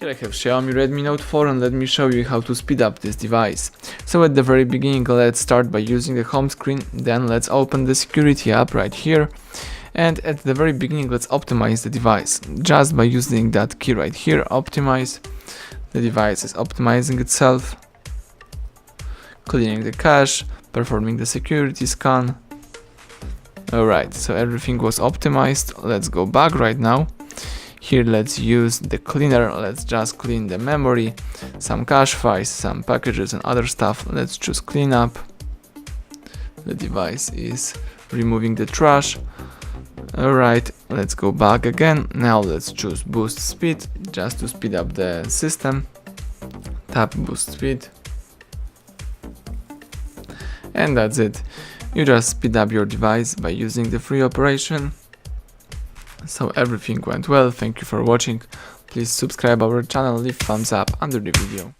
Here I have Xiaomi Redmi Note 4 and let me show you how to speed up this device. So at the very beginning, let's start by using the home screen, then let's open the security app right here. And at the very beginning, let's optimize the device. Just by using that key right here, optimize, the device is optimizing itself, clearing the cache, performing the security scan. Alright, so everything was optimized. Let's go back right now. Here let's use the cleaner, let's just clean the memory, some cache files, some packages and other stuff. Let's choose cleanup. The device is removing the trash. Alright, let's go back again. Now let's choose boost speed, just to speed up the system. Tap boost speed. And that's it. You just speed up your device by using the free operation. So everything went well. Thank you for watching. Please subscribe our channel, leave thumbs up under the video.